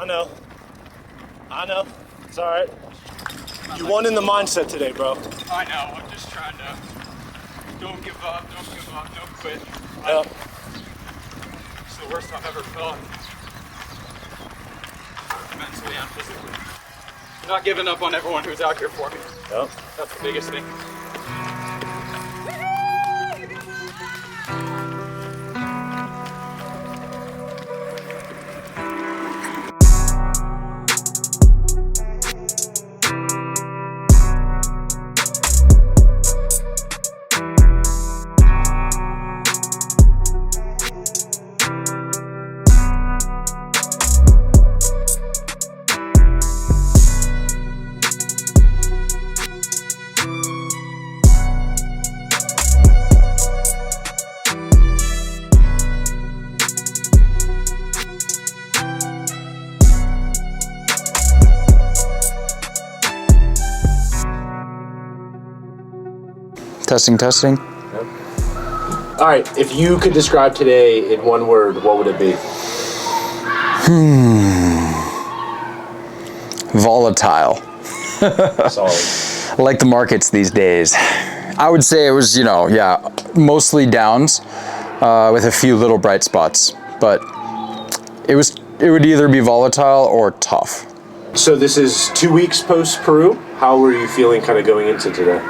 I know. It's all right. You won in the mindset today, bro. I know. I'm just trying to. Don't give up. Don't quit. Yep. It's the worst I've ever felt. Mentally and physically. Not giving up on everyone who's out here for me. Yep. That's the biggest thing. Testing. Yep. All right, if you could describe today in one word, what would it be? Volatile. Solid. Like the markets these days. I would say it was, mostly downs with a few little bright spots, but it would either be volatile or tough. So this is 2 weeks post Peru. How were you feeling kind of going into today?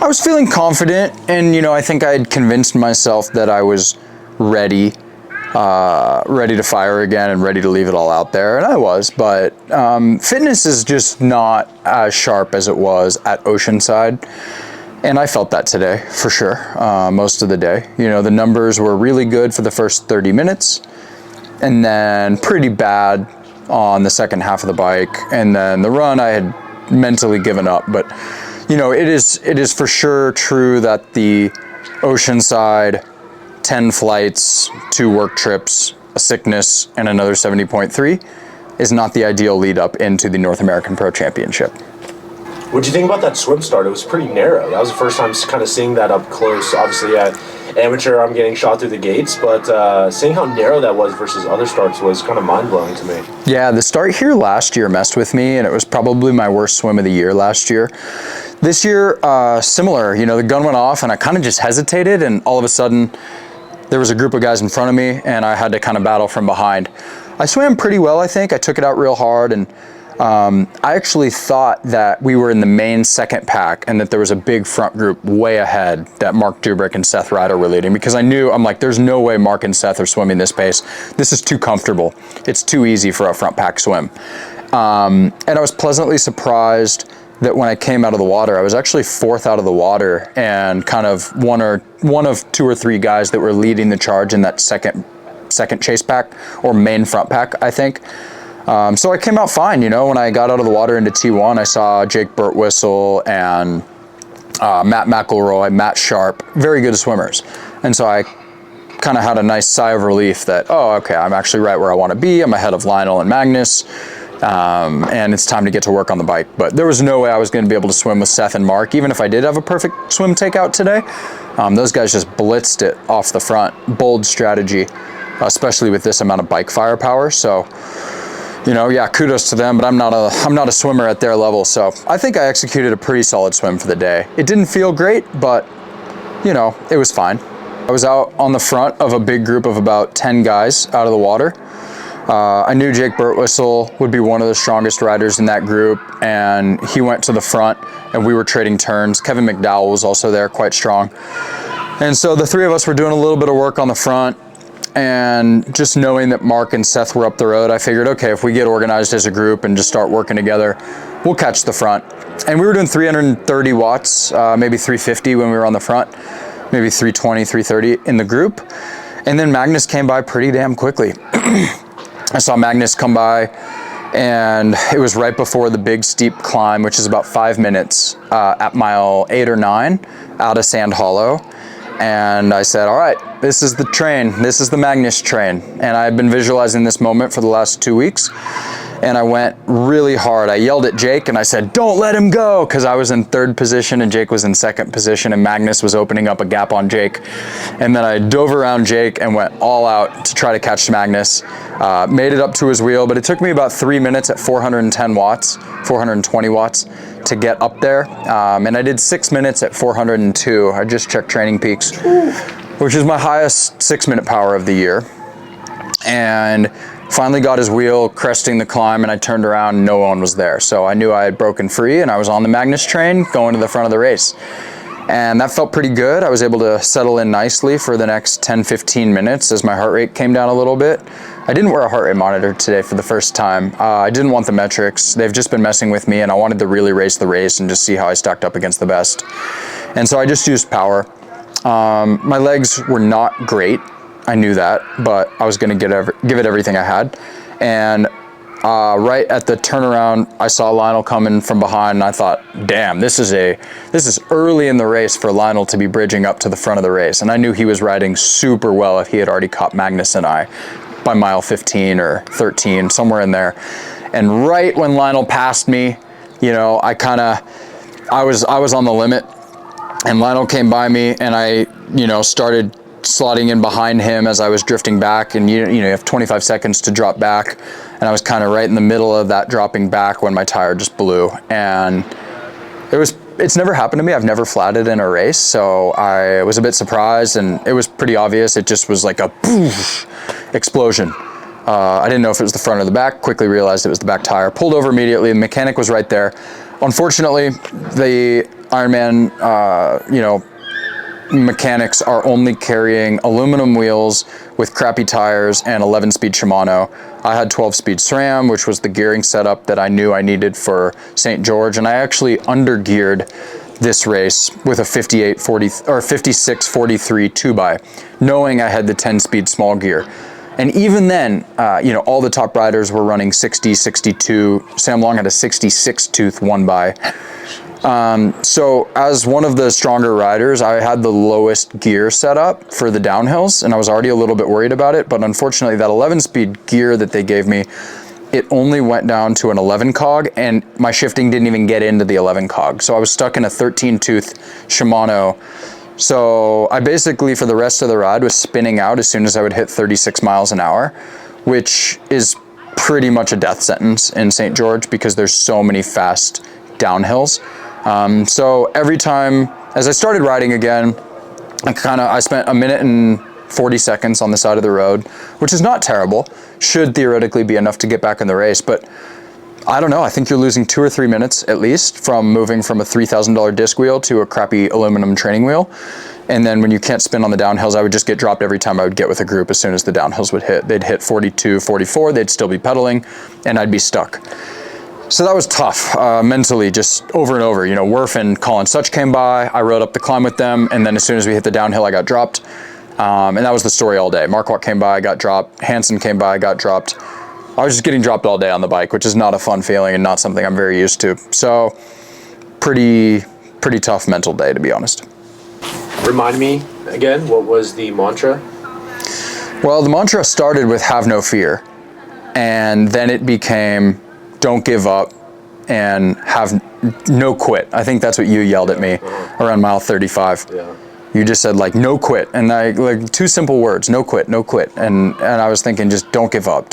I was feeling confident, and I think I had convinced myself that I was ready to fire again and ready to leave it all out there, and I was. But fitness is just not as sharp as it was at Oceanside, and I felt that today for sure. Most of the day, the numbers were really good for the first 30 minutes, and then pretty bad on the second half of the bike, and then the run I had mentally given up. But it is for sure true that the Oceanside 10 flights, 2 work trips, a sickness, and another 70.3 is not the ideal lead up into the North American Pro Championship. What'd you think about that swim start? It was pretty narrow. That was the first time kind of seeing that up close. Obviously, at amateur, I'm getting shot through the gates, but seeing how narrow that was versus other starts was kind of mind-blowing to me. Yeah, the start here last year messed with me, and it was probably my worst swim of the year last year. This year, similar. The gun went off, and I kind of just hesitated, and all of a sudden, there was a group of guys in front of me, and I had to kind of battle from behind. I swam pretty well, I think. I took it out real hard, and I actually thought that we were in the main second pack and that there was a big front group way ahead that Mark Dubrick and Seth Ryder were leading, because I'm like, there's no way Mark and Seth are swimming this pace. This is too comfortable. It's too easy for a front pack swim. And I was pleasantly surprised that when I came out of the water, I was actually 4th out of the water, and kind of one of 2 or 3 guys that were leading the charge in that second chase pack, or main front pack, I think. So I came out fine. When I got out of the water into T1, I saw Jake Birtwistle and Matt McElroy, Matt Sharp, very good swimmers. And so I kind of had a nice sigh of relief that, oh, okay, I'm actually right where I want to be. I'm ahead of Lionel and Magnus, and it's time to get to work on the bike. But there was no way I was going to be able to swim with Seth and Mark, even if I did have a perfect swim takeout today. Those guys just blitzed it off the front. Bold strategy, especially with this amount of bike firepower. So, kudos to them, but I'm not a swimmer at their level, so I think I executed a pretty solid swim for the day. It didn't feel great, but, it was fine. I was out on the front of a big group of about 10 guys out of the water. I knew Jake Birtwistle would be one of the strongest riders in that group, and he went to the front, and we were trading turns. Kevin McDowell was also there, quite strong. And so the 3 of us were doing a little bit of work on the front, and just knowing that Mark and Seth were up the road, I figured, okay, if we get organized as a group and just start working together, we'll catch the front. And we were doing 330 watts, maybe 350 when we were on the front, maybe 320, 330 in the group. And then Magnus came by pretty damn quickly. I saw Magnus come by, and it was right before the big steep climb, which is about 5 minutes at mile 8 or 9 out of Sand Hollow. And I said, all right, this is the train. This is the Magnus train. And I've been visualizing this moment for the last 2 weeks. and I went really hard. I yelled at Jake and I said, "Don't let him go," because I was in 3rd position and Jake was in 2nd position and Magnus was opening up a gap on Jake. And then I dove around Jake and went all out to try to catch Magnus. Made it up to his wheel, but it took me about 3 minutes at 410 watts, 420 watts to get up there. And I did 6 minutes at 402. I just checked Training Peaks, which is my highest 6-minute power of the year. And finally got his wheel, cresting the climb, and I turned around and no one was there. So I knew I had broken free and I was on the Magnus train going to the front of the race. And that felt pretty good. I was able to settle in nicely for the next 10-15 minutes as my heart rate came down a little bit. I didn't wear a heart rate monitor today for the first time. I didn't want the metrics. They've just been messing with me and I wanted to really race the race and just see how I stacked up against the best. And so I just used power. My legs were not great. I knew that, but I was going to give it everything I had. And right at the turnaround, I saw Lionel coming from behind, and I thought, "Damn, this is early in the race for Lionel to be bridging up to the front of the race." And I knew he was riding super well if he had already caught Magnus and I by mile 15 or 13, somewhere in there. And right when Lionel passed me, you know, I was on the limit, and Lionel came by me, and I, you know, started slotting in behind him as I was drifting back, and you have 25 seconds to drop back, and I was kind of right in the middle of that dropping back when my tire just blew. And it's never happened to me. I've never flatted in a race, so I was a bit surprised, and it was pretty obvious. It just was like a poof explosion. I didn't know if it was the front or the back. Quickly realized it was the back tire. Pulled over immediately. The mechanic was right there. Unfortunately, the Ironman, mechanics are only carrying aluminum wheels with crappy tires and 11-speed Shimano. I had 12-speed SRAM, which was the gearing setup that I knew I needed for St. George, and I actually undergeared this race with a 56-43 2x, knowing I had the 10-speed small gear. And even then, all the top riders were running 60, 62. Sam Long had a 66-tooth 1x. So as one of the stronger riders, I had the lowest gear setup for the downhills, and I was already a little bit worried about it. But unfortunately, that 11-speed gear that they gave me, it only went down to an 11 cog, and my shifting didn't even get into the 11 cog. So I was stuck in a 13-tooth Shimano. So I basically, for the rest of the ride, was spinning out as soon as I would hit 36 miles an hour, which is pretty much a death sentence in St. George because there's so many fast downhills. So every time, as I started riding again, I spent 1 minute and 40 seconds on the side of the road, which is not terrible. Should theoretically be enough to get back in the race, but I don't know. I think you're losing 2 or 3 minutes at least from moving from a $3,000 disc wheel to a crappy aluminum training wheel. And then when you can't spin on the downhills, I would just get dropped every time I would get with a group. As soon as the downhills would hit, they'd hit 42, 44, they'd still be pedaling, and I'd be stuck. So that was tough, mentally, just over and over. Werf and Colin Such came by, I rode up the climb with them, and then as soon as we hit the downhill, I got dropped. And that was the story all day. Marquardt came by, I got dropped. Hansen came by, I got dropped. I was just getting dropped all day on the bike, which is not a fun feeling and not something I'm very used to. So pretty tough mental day, to be honest. Remind me again, what was the mantra? Well, the mantra started with have no fear, and then it became don't give up and have no quit. I think that's what you yelled at me around mile 35. Yeah. You just said no quit, and two simple words, no quit, no quit. And I was thinking just don't give up,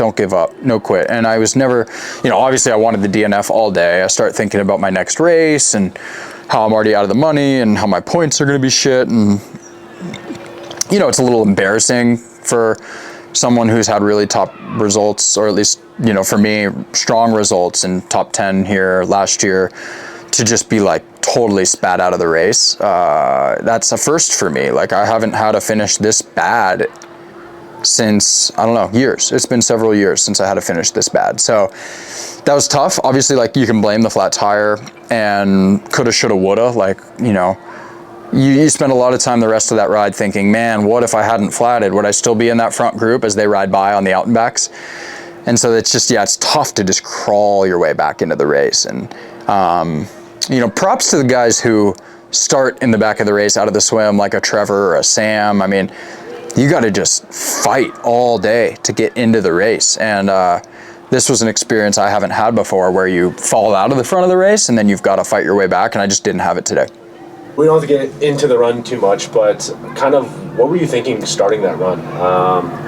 no quit. And I was never, obviously I wanted the DNF all day. I start thinking about my next race and how I'm already out of the money and how my points are gonna be shit. And it's a little embarrassing for someone who's had really top results, or at least, for me, strong results in top 10 here last year, to just be totally spat out of the race. That's a first for me. I haven't had a finish this bad since, I don't know, years. It's been several years since I had a finish this bad. So that was tough. Obviously, you can blame the flat tire and coulda, shoulda, woulda. You spend a lot of time the rest of that ride thinking, man, what if I hadn't flatted? Would I still be in that front group as they ride by on the out and backs? And so it's just, it's tough to just crawl your way back into the race. And, props to the guys who start in the back of the race out of the swim, like a Trevor or a Sam. I mean, you got to just fight all day to get into the race. And this was an experience I haven't had before, where you fall out of the front of the race and then you've got to fight your way back, and I just didn't have it today. We don't have to get into the run too much, but kind of what were you thinking starting that run?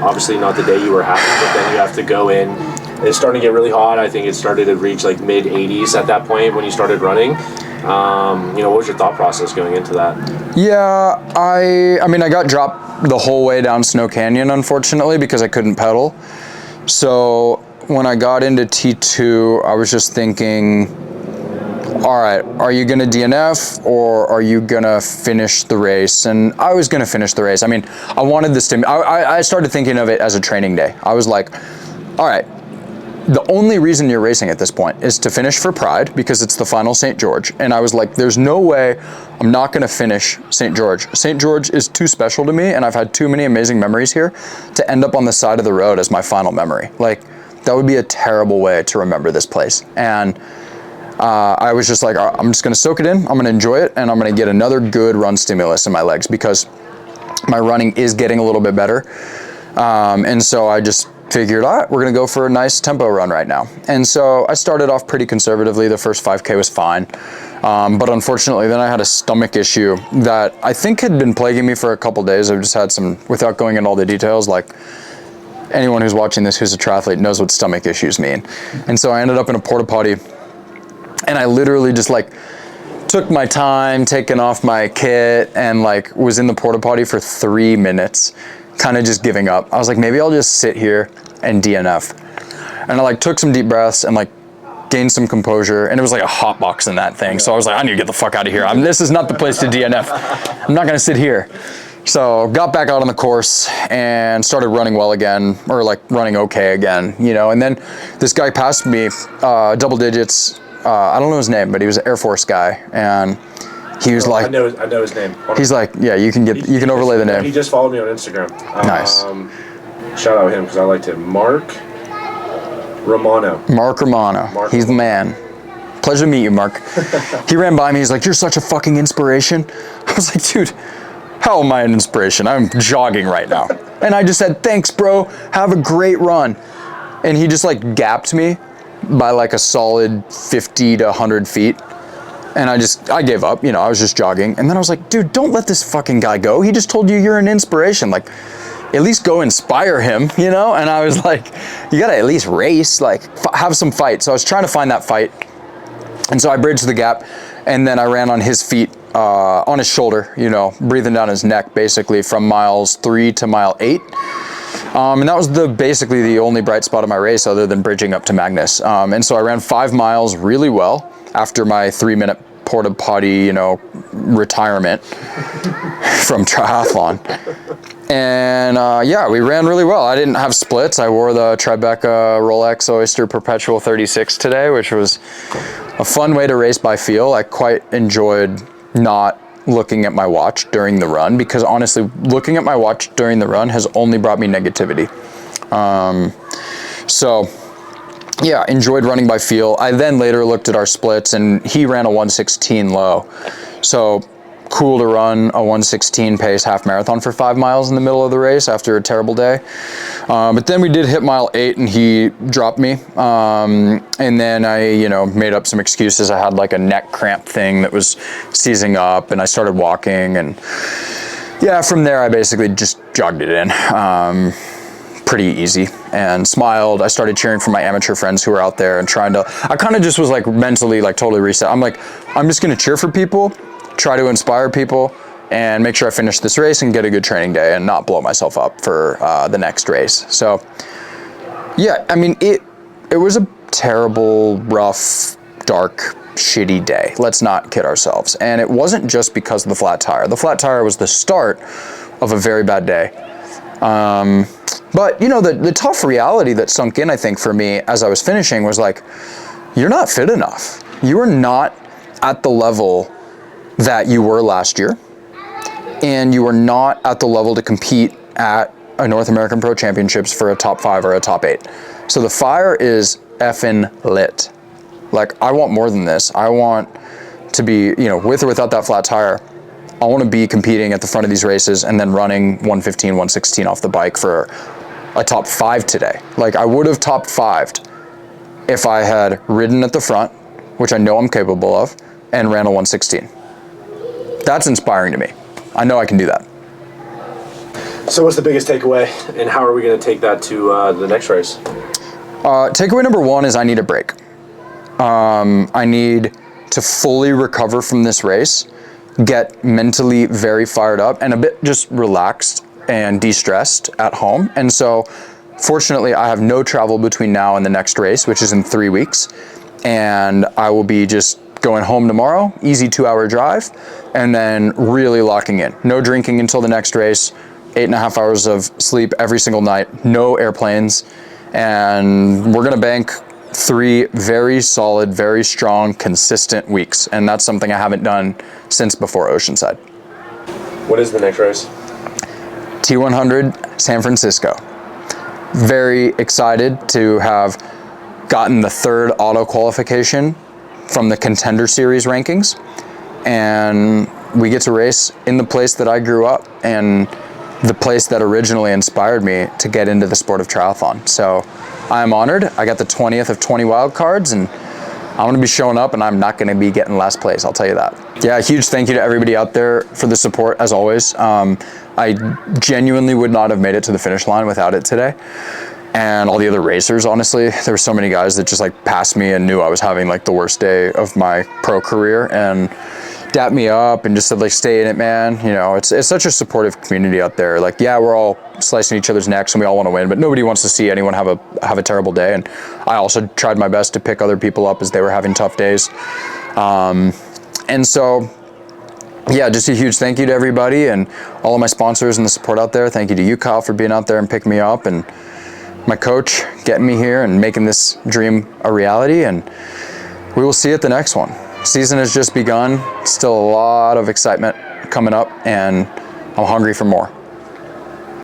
Obviously not the day you were happy, but then you have to go in. It's starting to get really hot. I think it started to reach like mid 80s at that point when you started running. What was your thought process going into that? Yeah, I mean, I got dropped the whole way down Snow Canyon, unfortunately, because I couldn't pedal. So when I got into T2, I was just thinking, all right, are you going to DNF or are you going to finish the race? And I was going to finish the race. I mean, I wanted this to, I started thinking of it as a training day. I was like, all right, the only reason you're racing at this point is to finish for Pride, because it's the final St. George. And I was like, there's no way I'm not going to finish St. George. St. George is too special to me, and I've had too many amazing memories here to end up on the side of the road as my final memory. Like, that would be a terrible way to remember this place. And I was just like, I'm just going to soak it in, I'm going to enjoy it, and I'm going to get another good run stimulus in my legs, because my running is getting a little bit better. And so I just figured, all right, we're going to go for a nice tempo run right now. And so I started off pretty conservatively. The first 5K was fine. But unfortunately, then I had a stomach issue that I think had been plaguing me for a couple days. I've just had some, without going into all the details, like anyone who's watching this who's a triathlete knows what stomach issues mean. And so I ended up in a porta potty, and I literally just like took my time, taking off my kit, and like was in the porta potty for 3 minutes, kind of just giving up. I was like, maybe I'll just sit here and DNF. And I like took some deep breaths and like gained some composure, and it was like a hot box in that thing. So I was like, I need to get the fuck out of here. This is not the place to DNF. I'm not gonna sit here. So got back out on the course and started running well again, or like running okay again, and then this guy passed me, double digits. I don't know his name, but he was an Air Force guy, and he was like, I know his name. He's like, yeah, you can overlay the name. He just followed me on Instagram. Nice. Shout out him because I liked him. Mark Romano. He's the man. Pleasure to meet you, Mark. He ran by me. He's like, you're such a fucking inspiration. I was like, dude, how am I an inspiration? I'm jogging right now. And I just said, thanks, bro. Have a great run. And he just like gapped me by like a solid 50 to 100 feet. And I gave up, I was just jogging. And then I was like, dude, don't let this fucking guy go. He just told you you're an inspiration. Like, at least go inspire him, And I was like, you gotta at least race, like have some fight. So I was trying to find that fight. And so I bridged the gap, and then I ran on his feet, on his shoulder, breathing down his neck, basically from miles 3 to mile 8. And that was basically the only bright spot of my race other than bridging up to Magnus. And so I ran 5 miles really well after my 3-minute porta potty, retirement from triathlon. And we ran really well. I didn't have splits. I wore the Tribeca Rolex Oyster Perpetual 36 today, which was a fun way to race by feel. I quite enjoyed not looking at my watch during the run, because honestly, looking at my watch during the run has only brought me negativity. Enjoyed running by feel. I then later looked at our splits, and he ran a 1:16 low. So cool to run a 1:16 pace half marathon for 5 miles in the middle of the race after a terrible day. But then we did hit mile 8 and he dropped me. And then I, made up some excuses. I had like a neck cramp thing that was seizing up, and I started walking, and from there I basically just jogged it in. Pretty easy, and smiled. I started cheering for my amateur friends who were out there and I kind of just was like mentally like totally reset. I'm like, I'm just going to cheer for people, try to inspire people, and make sure I finish this race and get a good training day and not blow myself up for the next race. So it was a terrible, rough, dark, shitty day. Let's not kid ourselves. And it wasn't just because of the flat tire. The flat tire was the start of a very bad day. But the tough reality that sunk in, I think, for me as I was finishing was like, you're not fit enough. You are not at the level that you were last year, and you are not at the level to compete at a North American Pro Championships for a top 5 or a top 8. So the fire is effing lit. Like, I want more than this. I want to be, with or without that flat tire, I want to be competing at the front of these races and then running 115, 116 off the bike for a top 5 today. Like, I would have top 5'd if I had ridden at the front, which I know I'm capable of, and ran a 116. That's inspiring to me. I know I can do that. So what's the biggest takeaway, and how are we going to take that to the next race? Takeaway number one is I need a break. I need to fully recover from this race, get mentally very fired up and a bit just relaxed and de-stressed at home. And so fortunately I have no travel between now and the next race, which is in 3 weeks. And I will be just going home tomorrow, easy 2-hour drive, and then really locking in. No drinking until the next race, 8.5 hours of sleep every single night, no airplanes. And we're gonna bank 3 very solid, very strong, consistent weeks. And that's something I haven't done since before Oceanside. What is the next race? T100 San Francisco. Very excited to have gotten the 3rd auto qualification from the Contender Series rankings. And we get to race in the place that I grew up and the place that originally inspired me to get into the sport of triathlon. So I'm honored. I got the 20th of 20 wild cards, and I'm gonna be showing up, and I'm not gonna be getting last place, I'll tell you that. Yeah, huge thank you to everybody out there for the support, as always. I genuinely would not have made it to the finish line without it today. And all the other racers, honestly, there were so many guys that just like passed me and knew I was having like the worst day of my pro career and dapped me up and just said like, stay in it, man. You know, it's such a supportive community out there. Like, yeah, we're all slicing each other's necks and we all want to win, but nobody wants to see anyone have a terrible day. And I also tried my best to pick other people up as they were having tough days. And so, yeah, just a huge thank you to everybody and all of my sponsors and the support out there. Thank you to you, Kyle, for being out there and picking me up, and my coach getting me here and making this dream a reality. And we will see you at the next one. Season has just begun. Still a lot of excitement coming up, and I'm hungry for more.